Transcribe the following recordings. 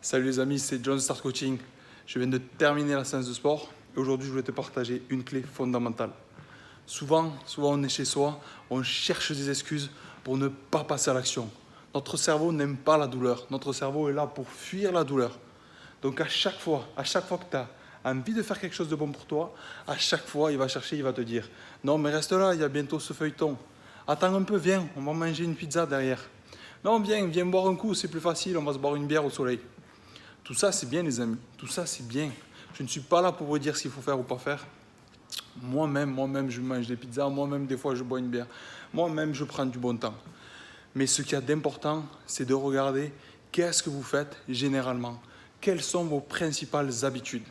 Salut les amis, c'est John Start Coaching. Je viens de terminer la séance de sport et aujourd'hui je voulais te partager une clé fondamentale. Souvent on est chez soi, on cherche des excuses pour ne pas passer à l'action. Notre cerveau n'aime pas la douleur, notre cerveau est là pour fuir la douleur. Donc à chaque fois que tu as envie de faire quelque chose de bon pour toi, à chaque fois il va chercher, il va te dire « Non mais reste là, il y a bientôt ce feuilleton. Attends un peu, viens, on va manger une pizza derrière. Non viens boire un coup, c'est plus facile, on va se boire une bière au soleil. » Tout ça, c'est bien, les amis. Tout ça, c'est bien. Je ne suis pas là pour vous dire ce qu'il faut faire ou pas faire. Moi-même, je mange des pizzas. Moi-même, des fois, je bois une bière. Moi-même, je prends du bon temps. Mais ce qu'il y a d'important, c'est de regarder qu'est-ce que vous faites généralement. Quelles sont vos principales habitudes.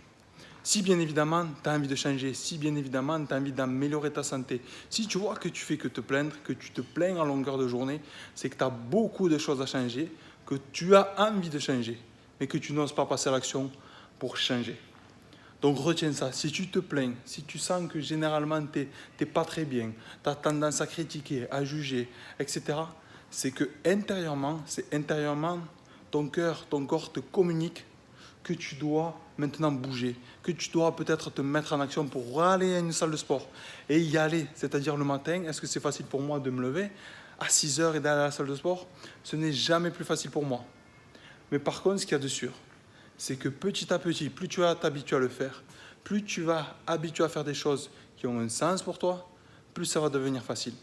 Si bien évidemment, tu as envie de changer, si bien évidemment, tu as envie d'améliorer ta santé, si tu vois que tu fais que te plaindre, que tu te plains à longueur de journée, c'est que tu as beaucoup de choses à changer, que tu as envie de changer, mais que tu n'oses pas passer à l'action pour changer. Donc retiens ça, si tu te plains, si tu sens que généralement tu n'es pas très bien, tu as tendance à critiquer, à juger, etc., c'est que intérieurement, ton cœur, ton corps te communique que tu dois maintenant bouger, que tu dois peut-être te mettre en action pour aller à une salle de sport et y aller. C'est-à-dire le matin, est-ce que c'est facile pour moi de me lever à 6 heures et d'aller à la salle de sport? Ce n'est jamais plus facile pour moi. Mais par contre, ce qu'il y a de sûr, c'est que petit à petit, plus tu vas t'habituer à le faire, plus tu vas habituer à faire des choses qui ont un sens pour toi, plus ça va devenir facile.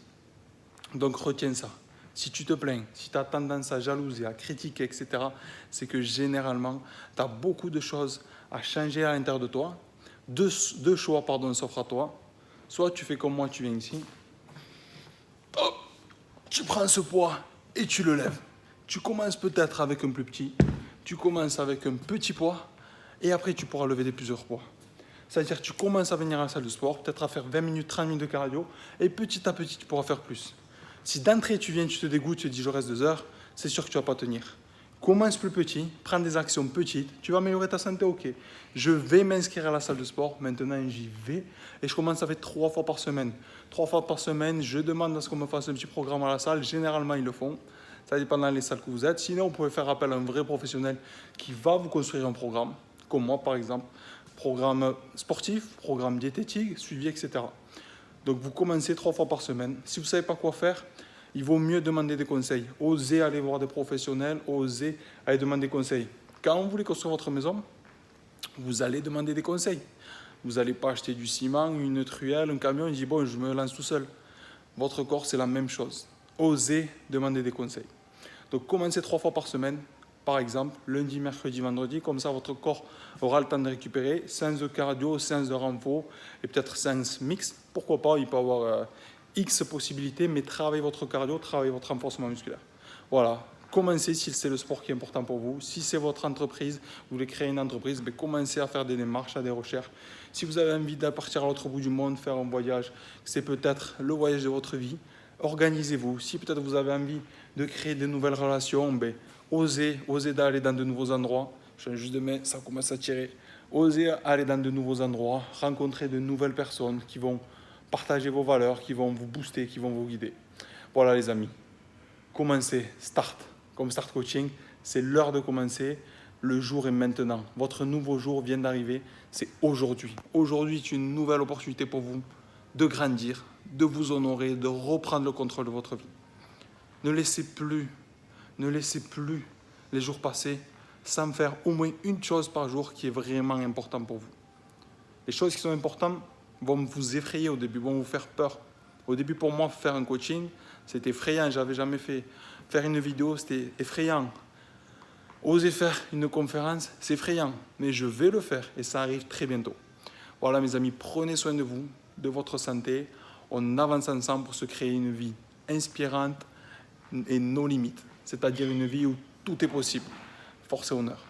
Donc retiens ça. Si tu te plains, si tu as tendance à jalouser, à critiquer, etc., c'est que généralement, tu as beaucoup de choses à changer à l'intérieur de toi. Deux choix s'offrent à toi. Soit tu fais comme moi, tu viens ici. Hop, tu prends ce poids et tu le lèves. Tu commences peut-être avec un plus petit, tu commences avec un petit poids et après tu pourras lever plusieurs poids. C'est-à-dire que tu commences à venir à la salle de sport, peut-être à faire 20 minutes, 30 minutes de cardio et petit à petit tu pourras faire plus. Si d'entrée tu viens, tu te dégoûtes, tu te dis je reste 2 heures, c'est sûr que tu ne vas pas tenir. Commence plus petit, prends des actions petites, tu vas améliorer ta santé, ok. Je vais m'inscrire à la salle de sport, maintenant j'y vais et je commence à faire 3 fois par semaine. 3 fois par semaine, je demande à ce qu'on me fasse un petit programme à la salle, généralement ils le font. Ça dépend dans les salles que vous êtes. Sinon, vous pouvez faire appel à un vrai professionnel qui va vous construire un programme, comme moi par exemple. Programme sportif, programme diététique, suivi, etc. Donc vous commencez 3 fois par semaine. Si vous ne savez pas quoi faire, il vaut mieux demander des conseils. Osez aller voir des professionnels, osez aller demander des conseils. Quand vous voulez construire votre maison, vous allez demander des conseils. Vous n'allez pas acheter du ciment, une truelle, un camion et dire bon, je me lance tout seul. Votre corps, c'est la même chose. Osez demander des conseils. Donc commencez 3 fois par semaine, par exemple, lundi, mercredi, vendredi, comme ça votre corps aura le temps de récupérer, séance de cardio, séance de renfort et peut-être séance mixte. Pourquoi pas, il peut y avoir X possibilités, mais travaillez votre cardio, travaillez votre renforcement musculaire. Voilà, commencez si c'est le sport qui est important pour vous. Si c'est votre entreprise, vous voulez créer une entreprise, commencez à faire des démarches, à des recherches. Si vous avez envie de partir à l'autre bout du monde, faire un voyage, c'est peut-être le voyage de votre vie. Organisez-vous. Si peut-être vous avez envie de créer de nouvelles relations, osez d'aller dans de nouveaux endroits. Je change juste de main, ça commence à tirer. Osez aller dans de nouveaux endroits, rencontrer de nouvelles personnes qui vont partager vos valeurs, qui vont vous booster, qui vont vous guider. Voilà les amis, commencez, start, comme Start Coaching, c'est l'heure de commencer. Le jour est maintenant. Votre nouveau jour vient d'arriver, c'est aujourd'hui. Aujourd'hui, c'est une nouvelle opportunité pour vous de grandir, de vous honorer, de reprendre le contrôle de votre vie. Ne laissez plus les jours passer sans faire au moins une chose par jour qui est vraiment importante pour vous. Les choses qui sont importantes vont vous effrayer au début, vont vous faire peur. Au début, pour moi, faire un coaching, c'était effrayant, je n'avais jamais fait. Faire une vidéo, c'était effrayant. Oser faire une conférence, c'est effrayant, mais je vais le faire et ça arrive très bientôt. Voilà mes amis, prenez soin de vous, de votre santé. On avance ensemble pour se créer une vie inspirante et nos limites, c'est-à-dire une vie où tout est possible. Force et honneur.